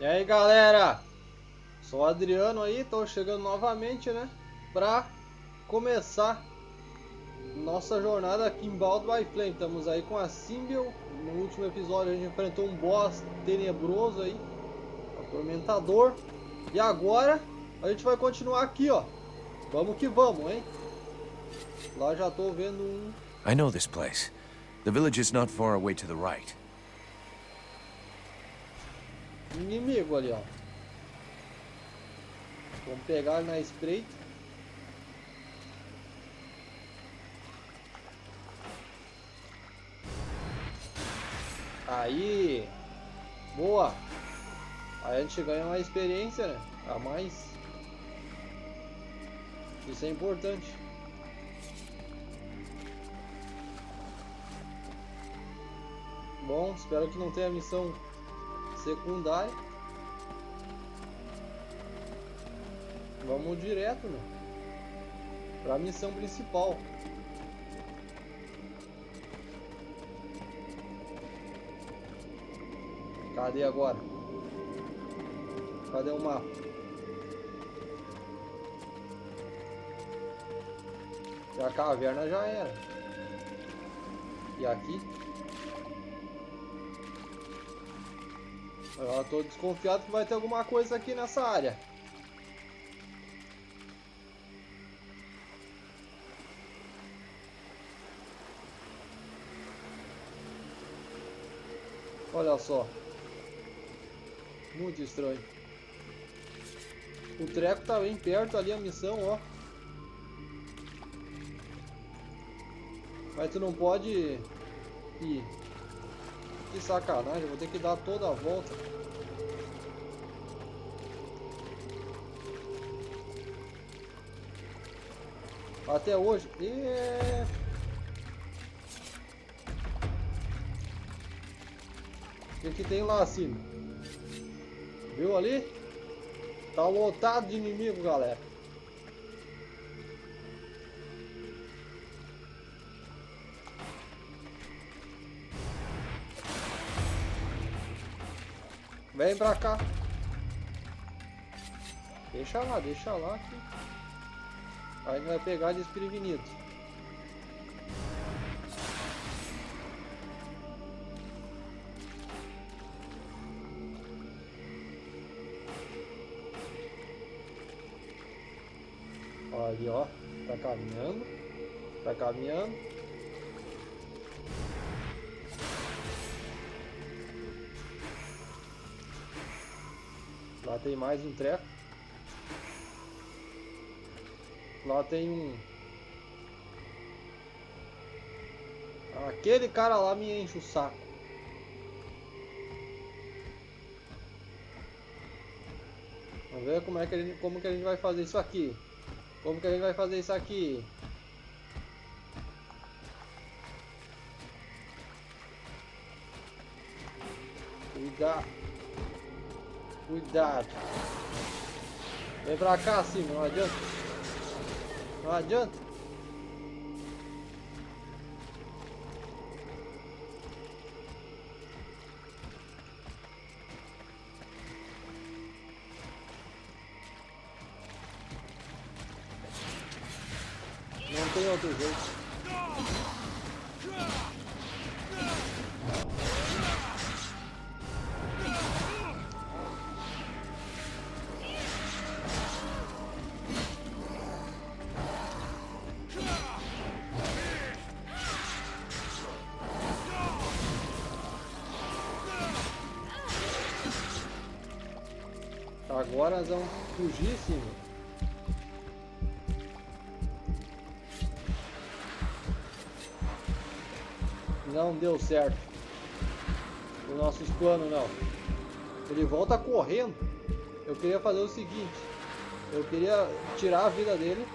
E aí galera, sou o Adriano aí, tô chegando novamente, né, pra começar nossa jornada aqui em Baldur's Gate. Estamos aí com a Sybil. No último episódio a gente enfrentou um boss tenebroso aí, atormentador. E agora a gente vai continuar aqui, ó. Vamos que vamos, hein. Lá já tô vendo um I know this place. The village is not far away to the right. inimigo ali, ó. Vamos pegar ele na espreita. Aí, boa. Aí a gente ganha uma experiência, né? A mais. Isso é importante. Bom, espero que não tenha missão secundária. Vamos direto, né? Pra missão principal. Cadê agora? Cadê o mapa? E a caverna já era. E aqui? Eu tô desconfiado que vai ter alguma coisa aqui nessa área. Olha só. Muito estranho. O treco tá bem perto ali, a missão, ó. Mas tu não pode ir. Que sacanagem, eu vou ter que dar toda a volta. Até hoje. O que tem lá acima? Viu ali? Tá lotado de inimigo, galera. Vem pra cá. Deixa lá aqui. Aí ele vai pegar desprevenido. Ali, ó. Tá caminhando. Tá caminhando. Lá tem mais um treco. Lá tem um... Aquele cara lá me enche o saco. Vamos ver como que a gente vai fazer isso aqui. Como que a gente vai fazer isso aqui? Cuidado. Cuidado. Vem pra cá, sim, não adianta. Não adianta. Não tem outro jeito. Agora nós vamos fugir, sim. Não deu certo. Os nossos planos não. Ele volta correndo. Eu queria fazer o seguinte. Eu queria tirar a vida dele.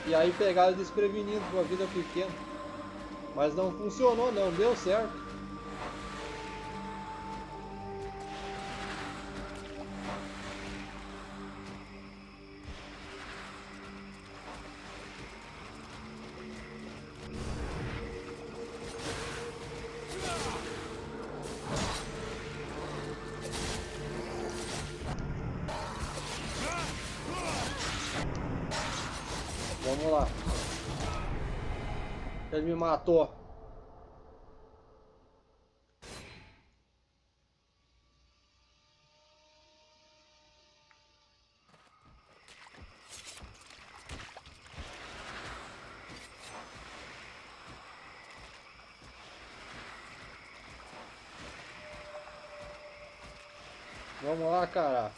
E aí pegar ele desprevenido com a vida pequena. Mas não funcionou, não deu certo. Vamos lá. Ele me matou. Vamos lá, cara.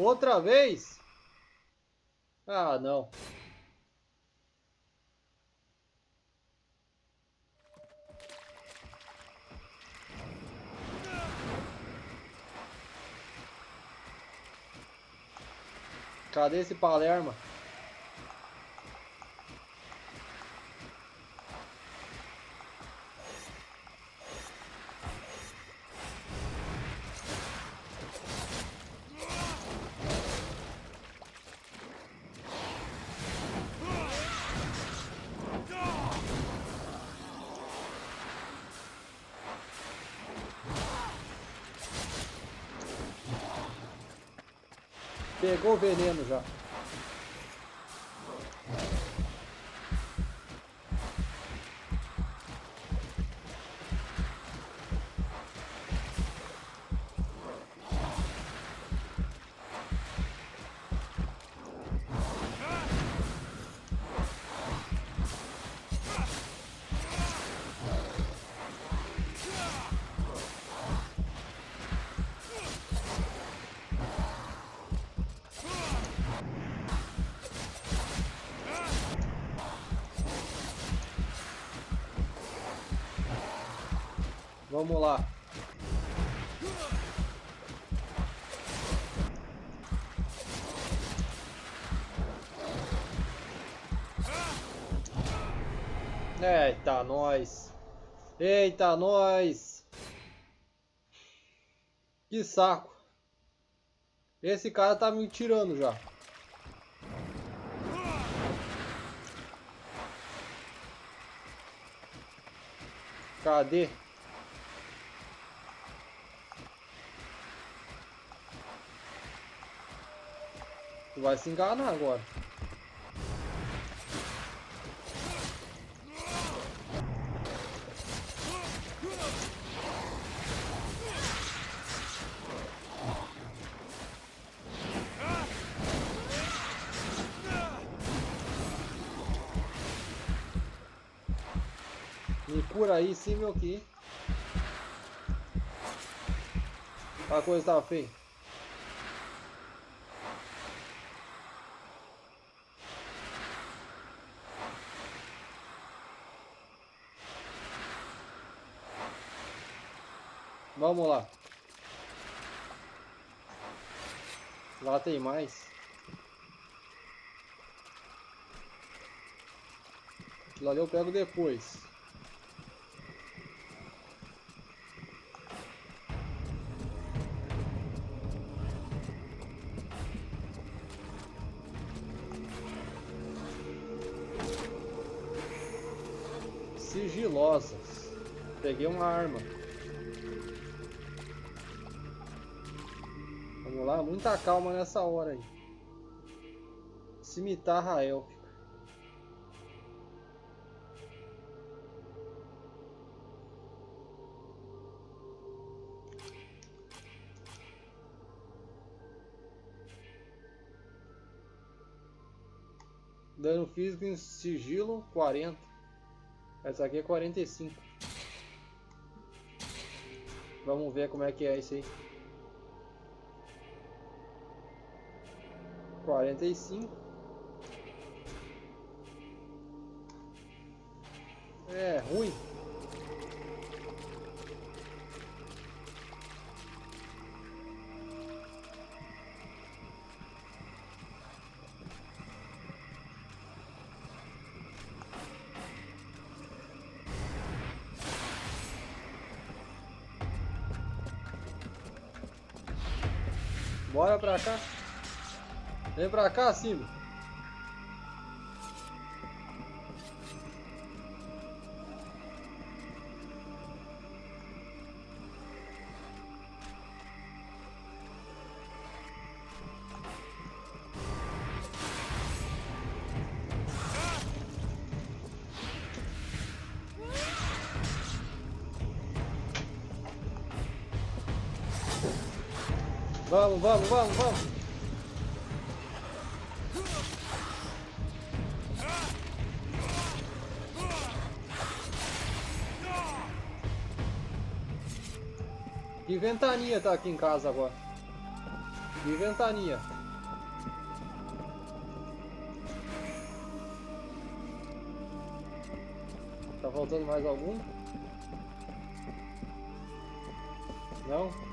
Outra vez? Ah, não. Cadê esse Palerma? Pegou o veneno já. Vamos lá. Eita, nós. Eita, nós. Que saco. Esse cara tá me tirando já. Cadê? Tu vai se enganar agora. Me cura aí, sim, meu que. A coisa tá feia. Vamos lá. Lá tem mais. Lá eu pego depois. Sigilosas. Peguei uma arma. Vamos lá, muita calma nessa hora aí. Cimitarra élfica. Dano físico em sigilo 40. Essa aqui é 45. Vamos ver como é que é isso aí. 45. É ruim. Bora pra cá. Vem pra cá, Simba. Vamos, vamos, vamos, vamos. Que ventania tá aqui em casa agora. Que ventania. Tá faltando mais algum? Não?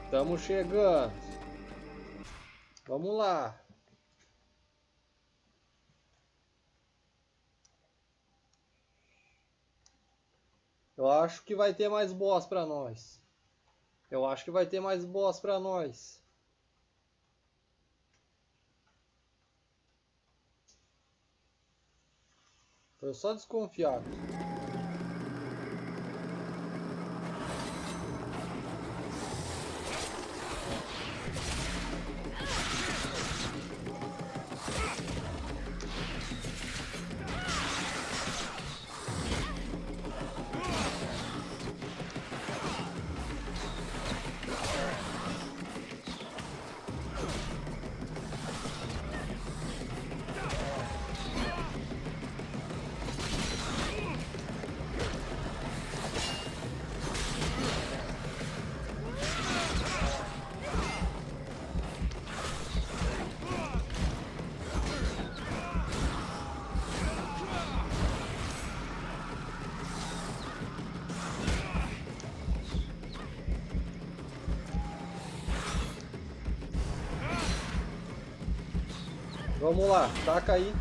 Estamos chegando. Vamos lá. Eu acho que vai ter mais boss pra nós. Eu acho que vai ter mais boss pra nós. Tô só desconfiado. Vamos lá, taca aí.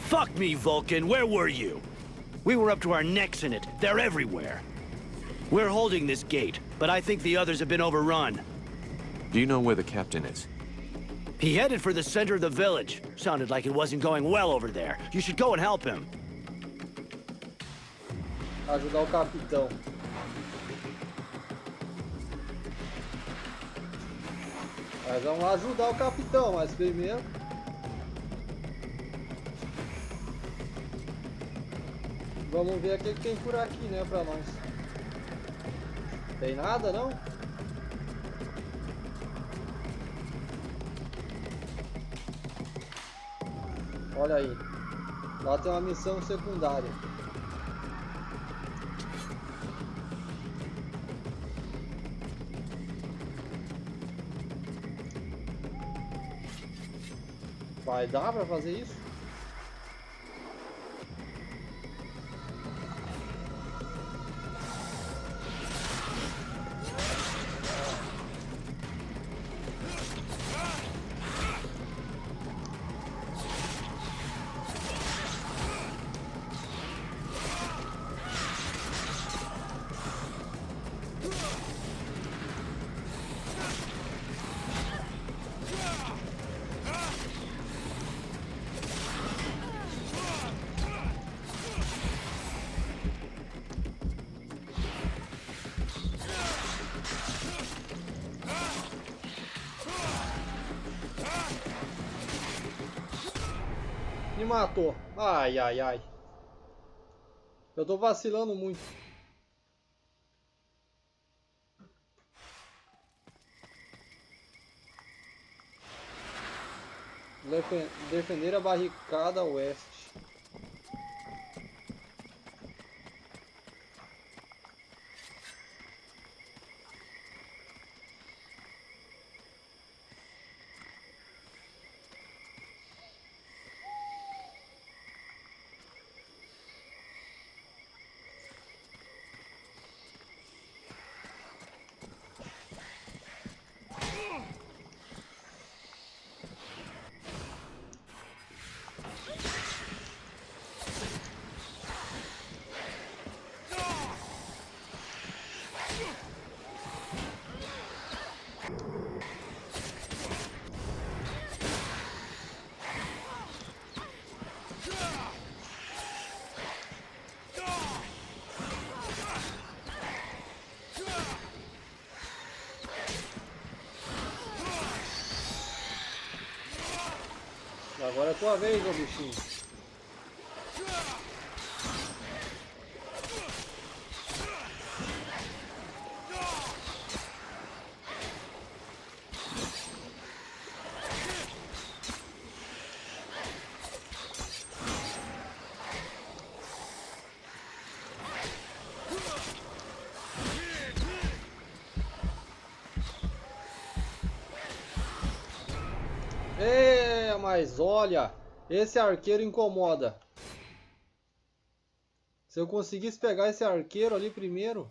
Fuck me, Vulcan. Where were you? We were up to our necks in it. They're everywhere. We're holding this gate, but I think the others have been overrun. Do you know where the captain is? He headed for the center of the village. Sounded like it wasn't going well over there. You should go and help him. Ajudar o capitão. Mas vamos lá ajudar o capitão, mas primeiro... Vamos ver o que tem por aqui, né, pra nós. Tem nada, não? Olha aí. Lá tem uma missão secundária. Vai dar pra fazer isso? Me matou. Ai, ai, ai. Eu tô vacilando muito. Defender a barricada oeste. tua vez, ô bichinho. Mas olha, esse arqueiro incomoda. Se eu conseguisse pegar esse arqueiro ali primeiro...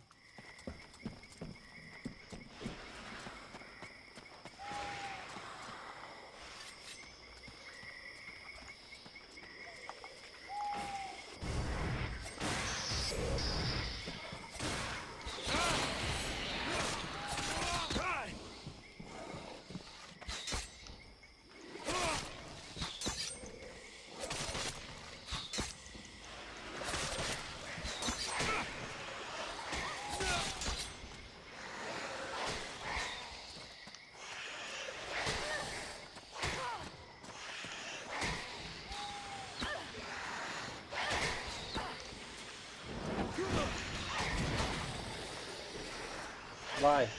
Vai,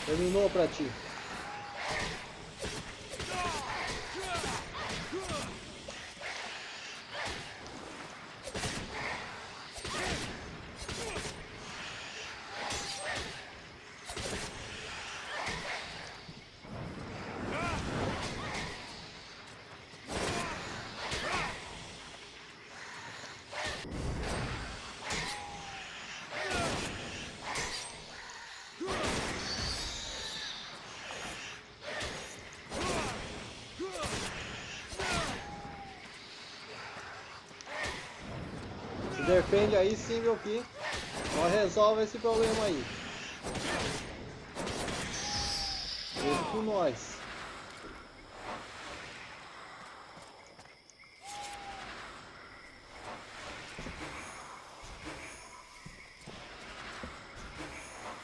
terminou pra ti. Defende aí sim, meu que nós resolve esse problema aí. Deixa com nós.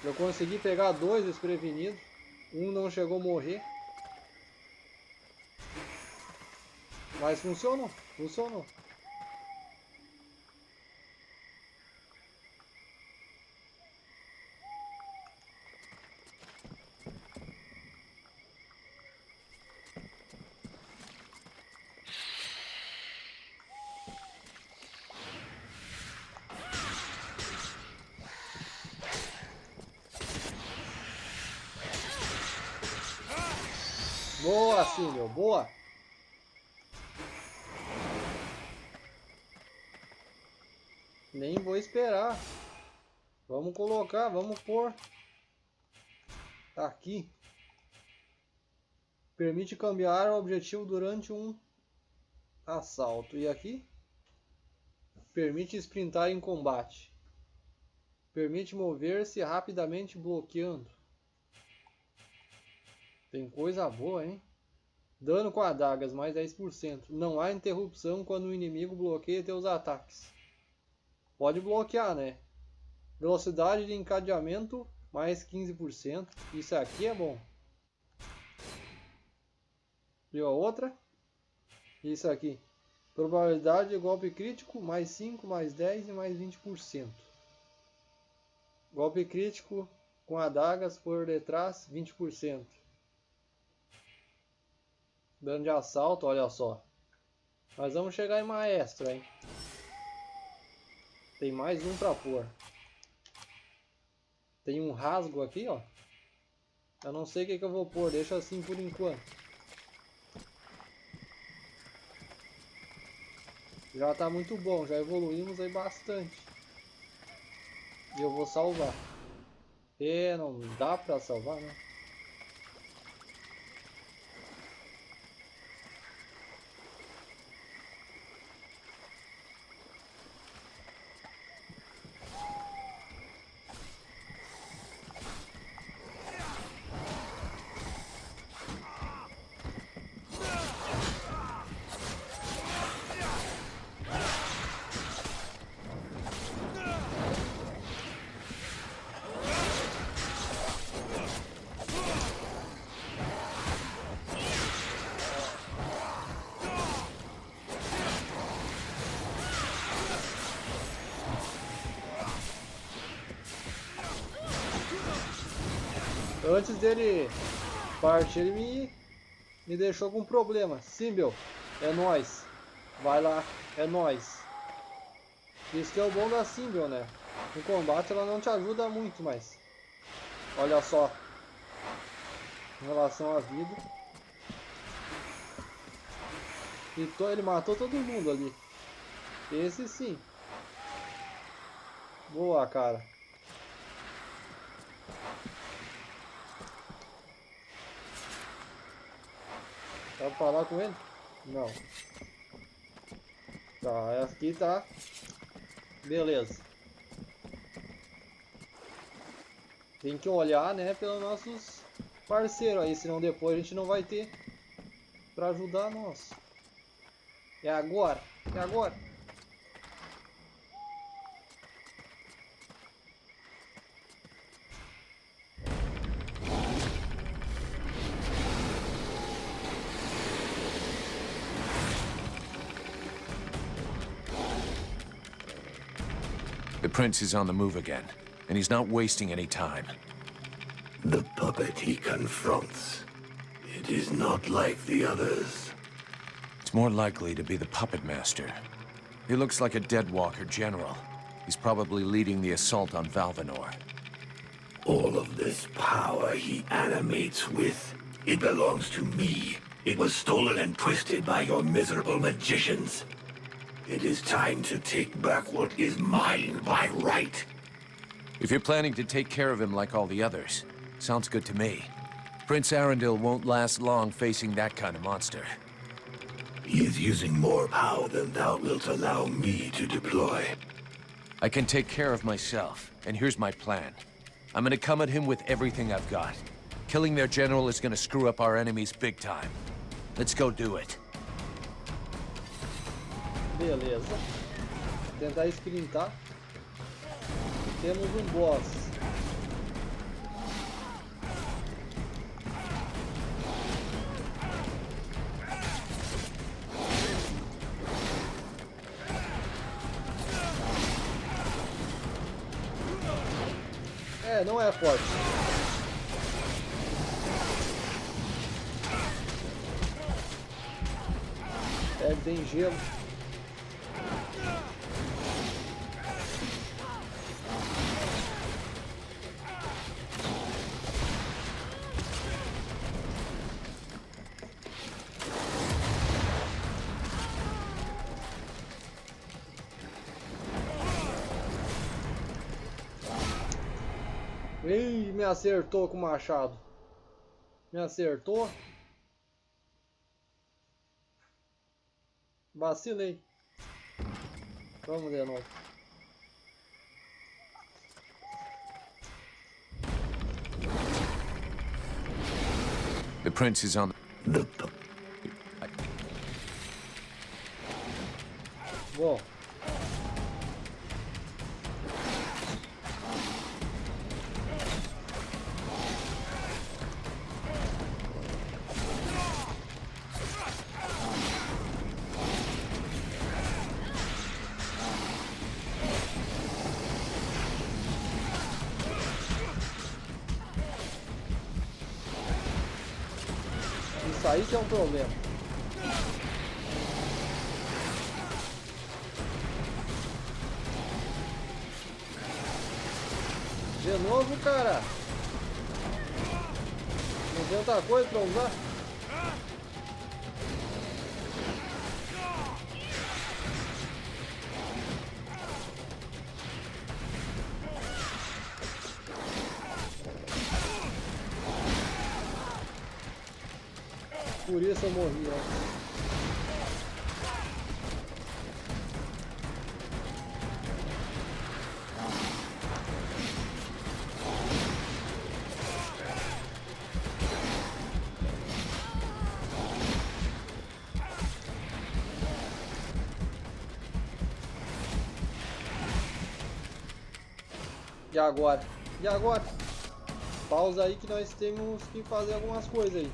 Eu consegui pegar 2 desprevenidos. Um não chegou a morrer. Mas funcionou. Funcionou. Boa, Silvio, boa. Nem vou esperar. Vamos colocar, vamos pôr. Aqui. Permite cambiar o objetivo durante um assalto. E aqui? Permite sprintar em combate. Permite mover-se rapidamente bloqueando. Tem coisa boa, hein? Dano com adagas, mais 10%. Não há interrupção quando o inimigo bloqueia teus ataques. Pode bloquear, né? Velocidade de encadeamento, mais 15%. Isso aqui é bom. E a outra? Isso aqui. Probabilidade de golpe crítico, mais 5, mais 10 e mais 20%. Golpe crítico com adagas por detrás, 20%. Dano de assalto, olha só. Nós vamos chegar em maestro, hein? Tem mais um pra pôr. Tem um rasgo aqui, ó. Eu não sei o que eu vou pôr, deixa assim por enquanto. Já tá muito bom, já evoluímos aí bastante. E eu vou salvar. E não dá pra salvar, né? Antes dele partir, ele me deixou com um problema. Simbel, é nóis. Vai lá, é nóis. Isso que é o bom da Simbel, né? No combate ela não te ajuda muito, mas... Olha só. Em relação à vida. Ele matou todo mundo ali. Esse sim. Boa, cara. Dá pra falar com ele? Não. Tá, aqui tá. Beleza. Tem que olhar, né, pelos nossos parceiros aí, senão depois a gente não vai ter pra ajudar nós. É agora, é agora. The prince is on the move again, and he's not wasting any time. The puppet he confronts. It is not like the others. It's more likely to be the puppet master. He looks like a Deadwalker general. He's probably leading the assault on Valvanor. All of this power he animates with, it belongs to me. It was stolen and twisted by your miserable magicians. It is time to take back what is mine by right. If you're planning to take care of him like all the others, sounds good to me. Prince Arundel won't last long facing that kind of monster. He is using more power than thou wilt allow me to deploy. I can take care of myself, and here's my plan. I'm gonna come at him with everything I've got. Killing their general is gonna screw up our enemies big time. Let's go do it. Beleza. Tentar sprintar. Temos um boss. É, não é forte. É, tem gelo. Ih, me acertou com o machado. Me acertou. Vacilei. Vamos de novo. The prince is on The Bom. Isso aí que é um problema. De novo, cara. Não tem outra coisa pra usar? Por isso eu morri, ó. E agora? E agora? Pausa aí que nós temos que fazer algumas coisas aí.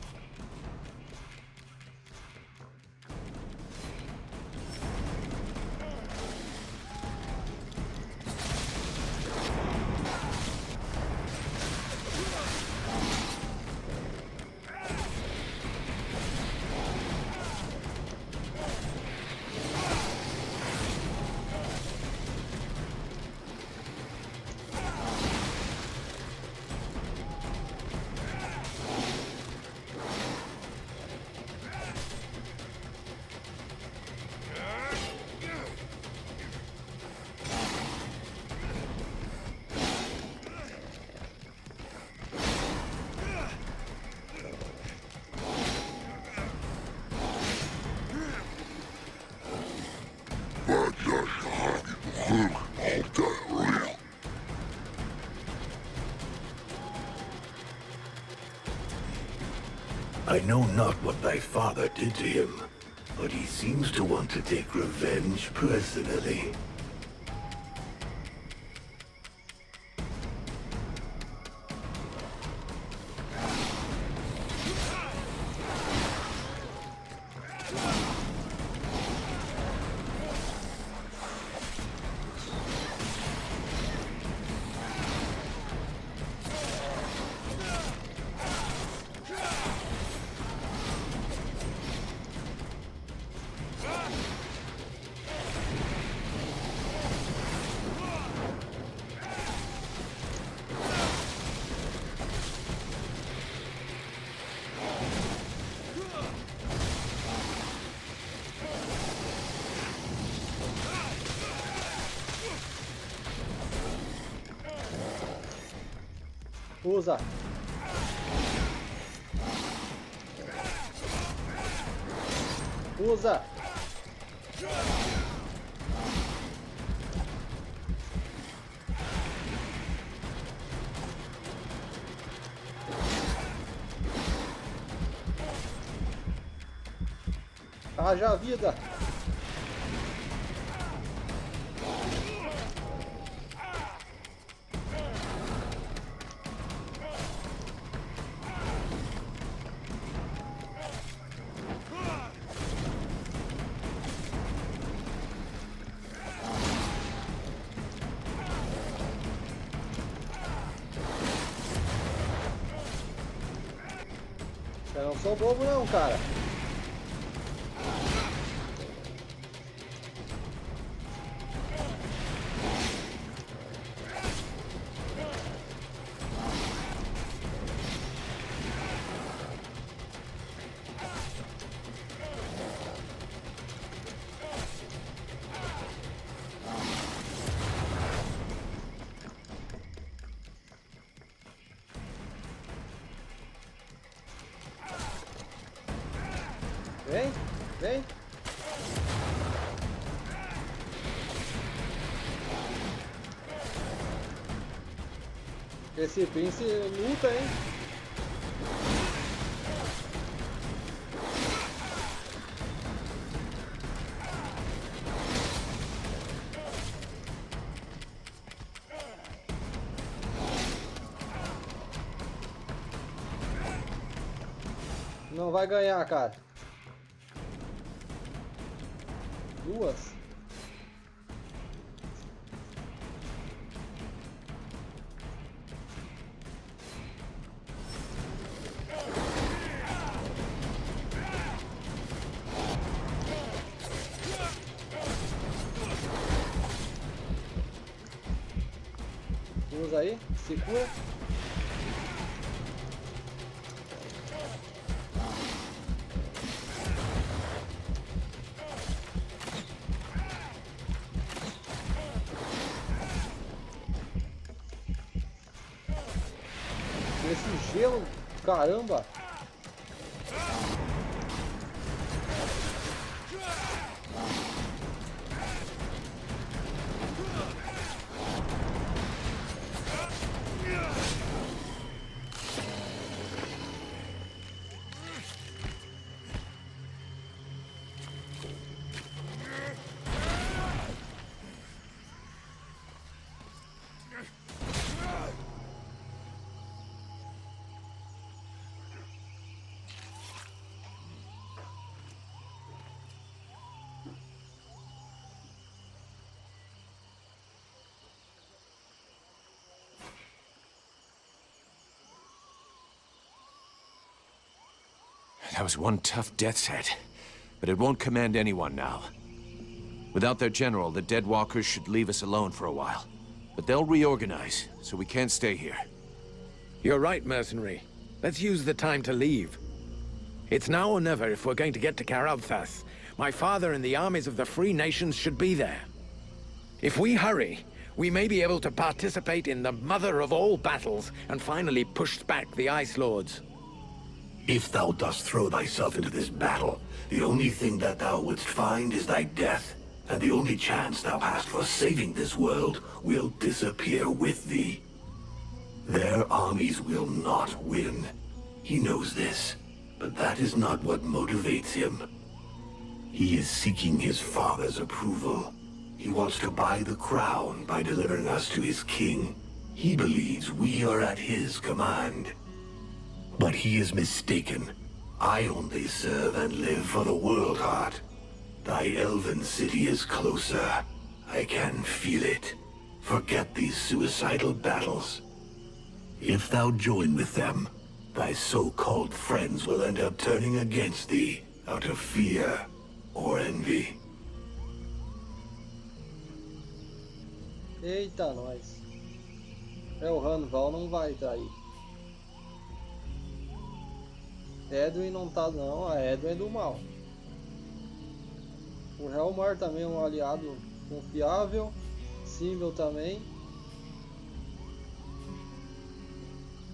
I know not what thy father did to him, but he seems to want to take revenge personally. Usa. Usa. Haja vida. Eu não sou bobo não, cara. Vem, vem. Esse Prince luta, hein? Não vai ganhar, cara. Duas. Usa aí, se cura. Esse gelo, caramba! That was one tough death's head, but it won't command anyone now. Without their general, the Dead Walkers should leave us alone for a while. But they'll reorganize, so we can't stay here. You're right, mercenary. Let's use the time to leave. It's now or never if we're going to get to Karabthas. My father and the armies of the Free Nations should be there. If we hurry, we may be able to participate in the mother of all battles and finally push back the Ice Lords. If thou dost throw thyself into this battle, the only thing that thou wouldst find is thy death, and the only chance thou hast for saving this world will disappear with thee. Their armies will not win. He knows this. but that is not what motivates him. He is seeking his father's approval. He wants to buy the crown by delivering us to his king. He believes we are at his command. But he is mistaken. I only serve and live for the World Heart. Thy elven city is closer. I can feel it. Forget these suicidal battles. If thou join with them, thy so-called friends will end up turning against thee out of fear or envy. Eita, nós. O Ranval não vai trair. Edwin não tá não, a Edwin é do mal. O Helmar também é um aliado confiável. Simbel também.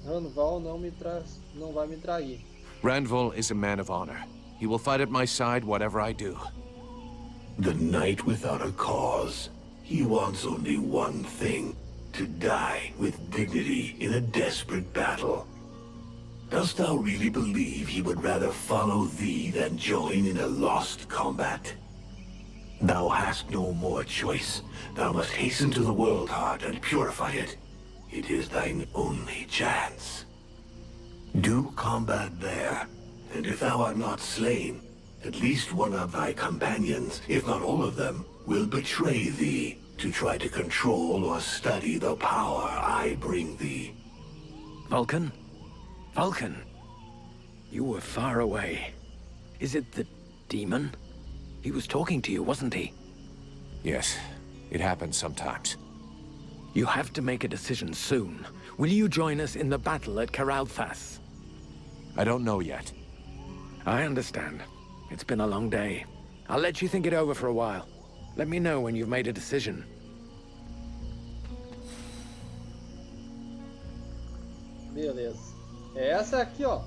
Ranval não vai me trair. Ranval is a man of honor. He will fight at my side whatever I do. The knight without a cause. He wants only one thing. To die with dignity in a desperate battle. Dost thou really believe he would rather follow thee than join in a lost combat? Thou hast no more choice. Thou must hasten to the World Heart and purify it. It is thine only chance. Do combat there, and if thou art not slain, at least one of thy companions, if not all of them, will betray thee to try to control or study the power I bring thee. Vulcan? Vulcan? You were far away. Is it the demon? He was talking to you, wasn't he? Yes, it happens sometimes. You have to make a decision soon. Will you join us in the battle at Karalthas? I don't know yet. I understand. It's been a long day. I'll let you think it over for a while. Let me know when you've made a decision. Beleza. É essa aqui, ó.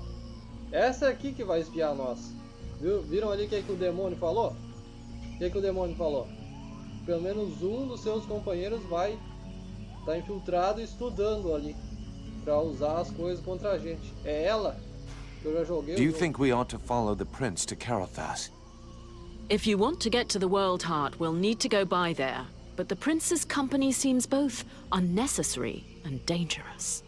Essa aqui que vai espiar nós. Viram ali o que o demônio falou? O que o demônio falou? Pelo menos um dos seus companheiros vai estar infiltrado e estudando ali. Pra usar as coisas contra a gente. É ela que eu já joguei. Do you think we ought to follow the prince to Karalthas? If you want to get to the World Heart, we'll need to go by there. But the prince's company seems both unnecessary and dangerous.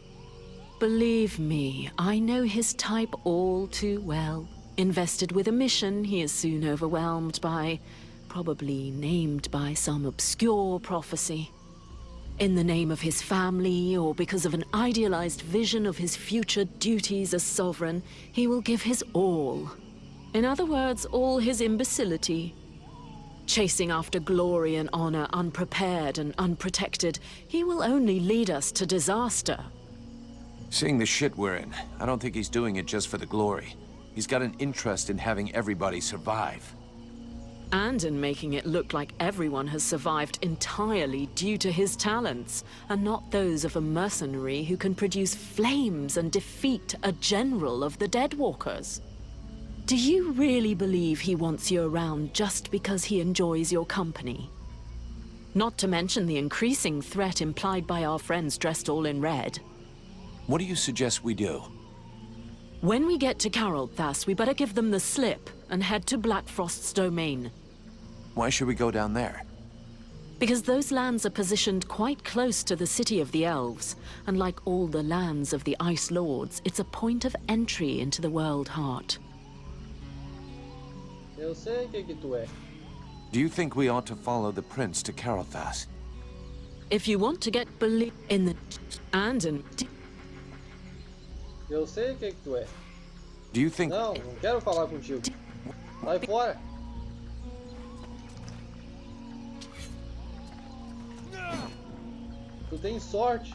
Believe me, I know his type all too well. Invested with a mission he is soon overwhelmed by, probably named by some obscure prophecy. In the name of his family, or because of an idealized vision of his future duties as sovereign, he will give his all. In other words, all his imbecility. Chasing after glory and honor unprepared and unprotected, he will only lead us to disaster. Seeing the shit we're in, I don't think he's doing it just for the glory. He's got an interest in having everybody survive. And in making it look like everyone has survived entirely due to his talents, and not those of a mercenary who can produce flames and defeat a general of the Deadwalkers. Do you really believe he wants you around just because he enjoys your company? Not to mention the increasing threat implied by our friends dressed all in red. What do you suggest we do? When we get to Karalthas, we better give them the slip and head to Blackfrost's domain. Why should we go down there? Because those lands are positioned quite close to the city of the elves, and like all the lands of the Ice Lords, it's a point of entry into the World Heart. Eu sei o que tu é. Do you think we ought to follow the prince to Karalthas? If you want to get belief in the... and in... Eu sei o que tu é. Do you think... Não quero falar contigo. Sai fora. Tu tem sorte.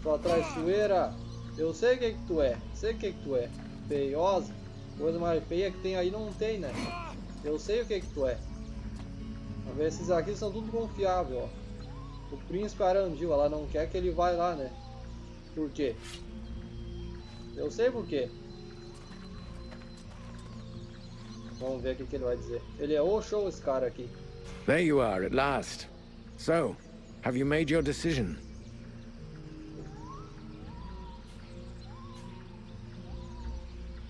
Sua traiçoeira. Eu sei o que tu é. Sei o que tu é. Feiosa. Coisa mais feia que tem aí não tem, né? Eu sei o que tu é. Vamos ver, esses aqui são tudo confiáveis, ó. O príncipe Arandil, ela não quer que ele vá lá, né? Por quê? Eu sei por quê. Vamos ver o que ele vai dizer. Ele é o show, esse cara aqui. There you are, at last. So, have you made your decision?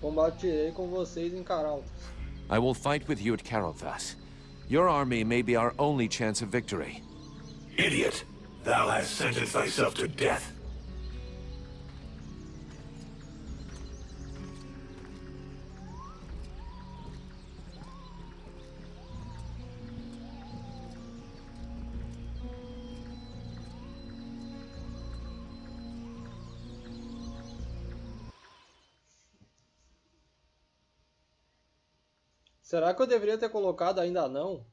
Combatirei com vocês em Caraltos. I will fight with you at Carolthas. Your army may be our only chance of victory. Idiot! Thou hast sentenced thyself to death. Será que eu deveria ter colocado ainda não?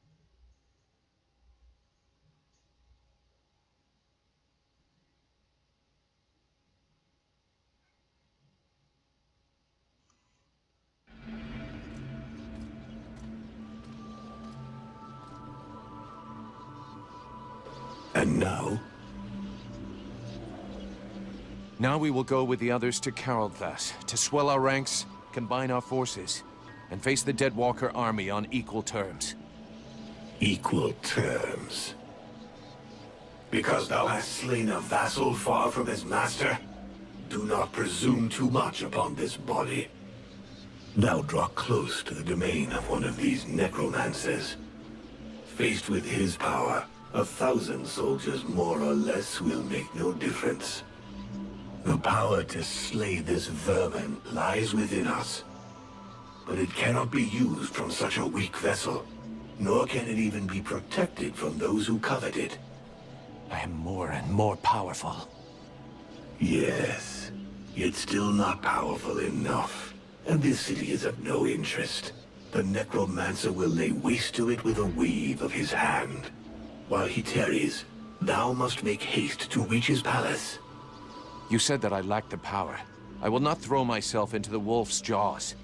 And now? Now we will go with the others to Carolthas, to swell our ranks, combine our forces, and face the Deadwalker army on equal terms. Equal terms. Because thou hast slain a vassal far from his master? Do not presume too much upon this body. Thou draw close to the domain of one of these necromancers. Faced with his power, 1,000 soldiers more or less will make no difference. The power to slay this vermin lies within us. But it cannot be used from such a weak vessel, nor can it even be protected from those who covet it. I am more and more powerful. Yes, yet still not powerful enough. And this city is of no interest. The necromancer will lay waste to it with a wave of his hand. While he tarries, thou must make haste to reach his palace. You said that I lacked the power. I will not throw myself into the wolf's jaws.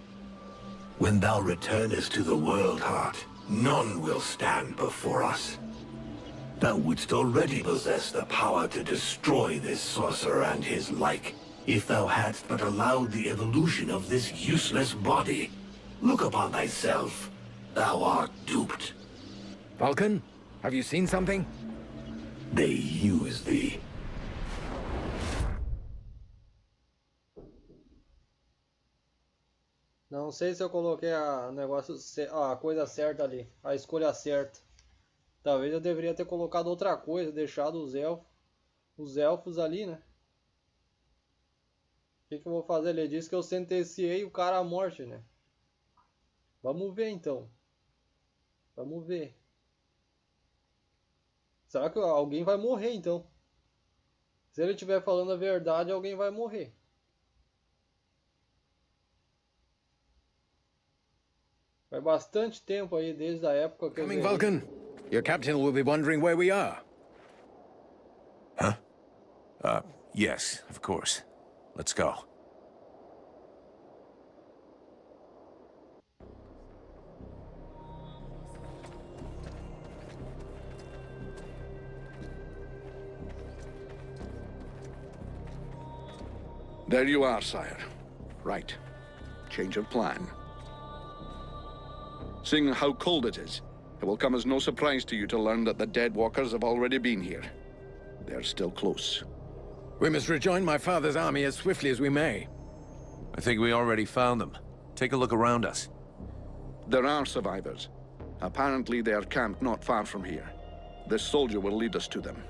When thou returnest to the world heart, none will stand before us. Thou wouldst already possess the power to destroy this sorcerer and his like, if thou hadst but allowed the evolution of this useless body. Look upon thyself. Thou art duped. Vulcan, have you seen something? They use thee. Não sei se eu coloquei a coisa certa ali, a escolha certa. Talvez eu deveria ter colocado outra coisa, deixado os elfos ali, né? O que eu vou fazer? Ele disse que eu sentenciei o cara à morte, né? Vamos ver então. Vamos ver. Será que alguém vai morrer então? Se ele estiver falando a verdade, alguém vai morrer. Faz bastante tempo aí, desde a época que Coming, eu zerei. Vulcan. Your captain will be wondering where we are. Huh? Yes, of course. Let's go. There you are, sire. Right. Change of plan. Seeing how cold it is, it will come as no surprise to you to learn that the Deadwalkers have already been here. They're still close. We must rejoin my father's army as swiftly as we may. I think we already found them. Take a look around us. There are survivors. Apparently they are camped not far from here. This soldier will lead us to them.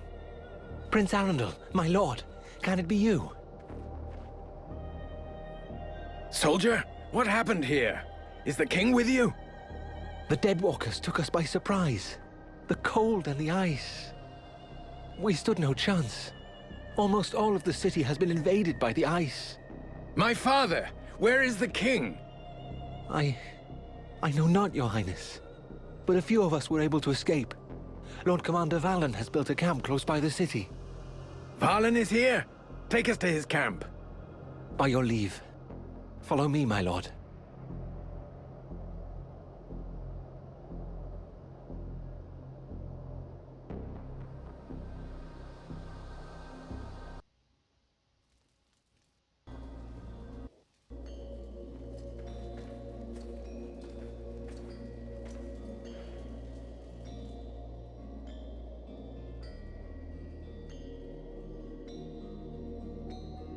Prince Arundel, my lord, can it be you? Soldier, what happened here? Is the king with you? The Deadwalkers took us by surprise. The cold and the ice. We stood no chance. Almost all of the city has been invaded by the ice. My father! Where is the king? I know not, your highness. But a few of us were able to escape. Lord Commander Valen has built a camp close by the city. Valen is here. Take us to his camp. By your leave. Follow me, my lord.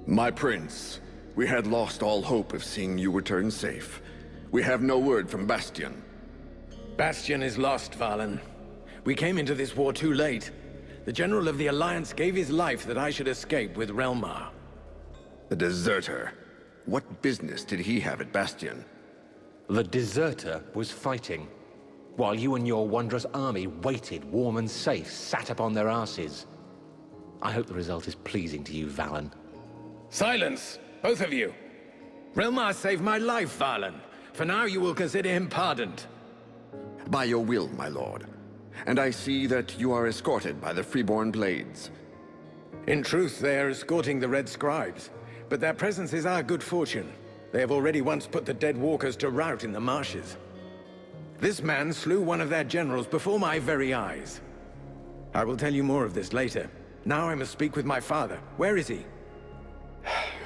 My prince, We had lost all hope of seeing you return safe. We have no word from Bastion. Bastion is lost, Valen. We came into this war too late. The General of the Alliance gave his life that I should escape with Relmar. The deserter. What business did he have at Bastion? The deserter was fighting, while you and your wondrous army waited warm and safe, sat upon their asses. I hope the result is pleasing to you, Valen. Silence, both of you. Relmar saved my life, Valen. For now you will consider him pardoned. By your will, my lord. And I see that you are escorted by the Freeborn Blades. In truth, they are escorting the Red Scribes, but their presence is our good fortune. They have already once put the Dead Walkers to rout in the marshes. This man slew one of their generals before my very eyes. I will tell you more of this later. Now I must speak with my father. Where is he?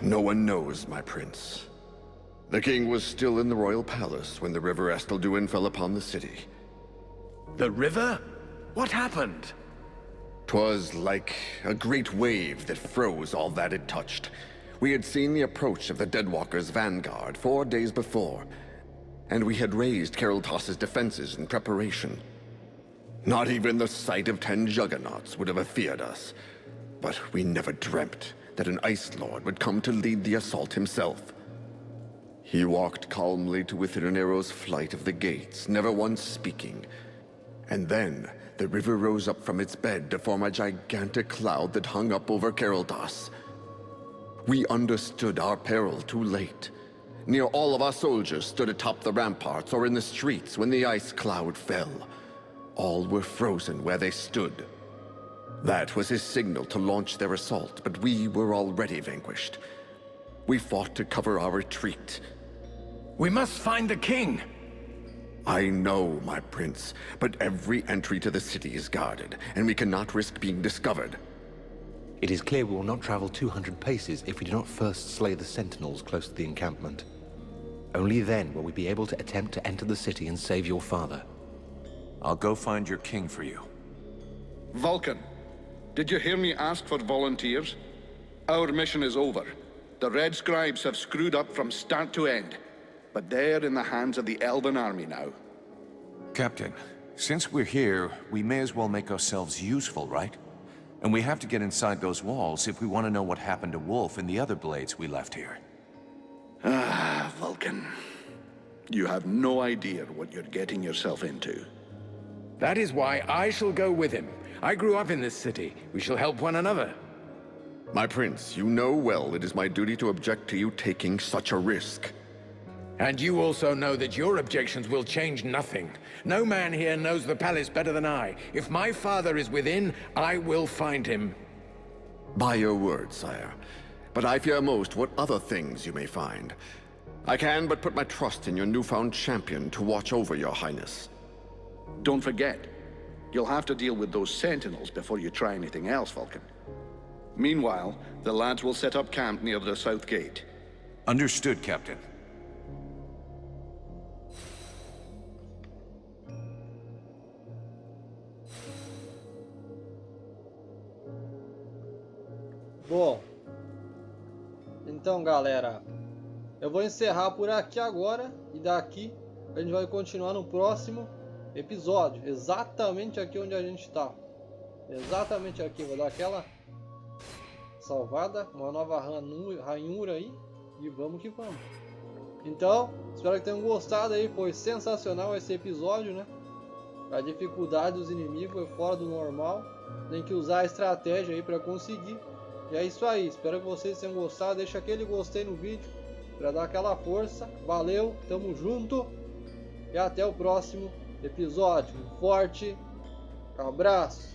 No one knows, my prince. The king was still in the royal palace when the river Estelduin fell upon the city. The river? What happened? 'Twas like a great wave that froze all that it touched. We had seen the approach of the Deadwalkers' vanguard 4 days before, and we had raised Kariltas's defenses in preparation. Not even the sight of 10 juggernauts would have feared us, but we never dreamt that an Ice Lord would come to lead the assault himself. He walked calmly to within an arrow's flight of the gates, never once speaking. And then, the river rose up from its bed to form a gigantic cloud that hung up over Kariltas. We understood our peril too late. Near all of our soldiers stood atop the ramparts or in the streets when the ice cloud fell. All were frozen where they stood. That was his signal to launch their assault, but we were already vanquished. We fought to cover our retreat. We must find the king! I know, my prince, but every entry to the city is guarded, and we cannot risk being discovered. It is clear we will not travel 200 paces if we do not first slay the sentinels close to the encampment. Only then will we be able to attempt to enter the city and save your father. I'll go find your king for you. Vulcan, did you hear me ask for volunteers? Our mission is over. The Red Scribes have screwed up from start to end, but they're in the hands of the Elven army now. Captain, since we're here, we may as well make ourselves useful, right? And we have to get inside those walls if we want to know what happened to Wolf and the other blades we left here. Ah, Vulcan. You have no idea what you're getting yourself into. That is why I shall go with him. I grew up in this city. We shall help one another. My prince, you know well it is my duty to object to you taking such a risk. And you also know that your objections will change nothing. No man here knows the palace better than I. If my father is within, I will find him. By your word, sire. But I fear most what other things you may find. I can but put my trust in your newfound champion to watch over your highness. Don't forget, you'll have to deal with those sentinels before you try anything else, Vulcan. Meanwhile, the lads will set up camp near the south gate. Understood, Captain. Bom, então galera, eu vou encerrar por aqui agora e daqui a gente vai continuar no próximo episódio, exatamente aqui onde a gente está, exatamente aqui, vou dar aquela salvada, uma nova ranhura aí e vamos que vamos. Então, espero que tenham gostado aí, foi sensacional esse episódio, né? A dificuldade dos inimigos é fora do normal, tem que usar a estratégia aí para conseguir. E é isso aí, espero que vocês tenham gostado, deixa aquele gostei no vídeo para dar aquela força. Valeu, tamo junto e até o próximo episódio. Um forte abraço.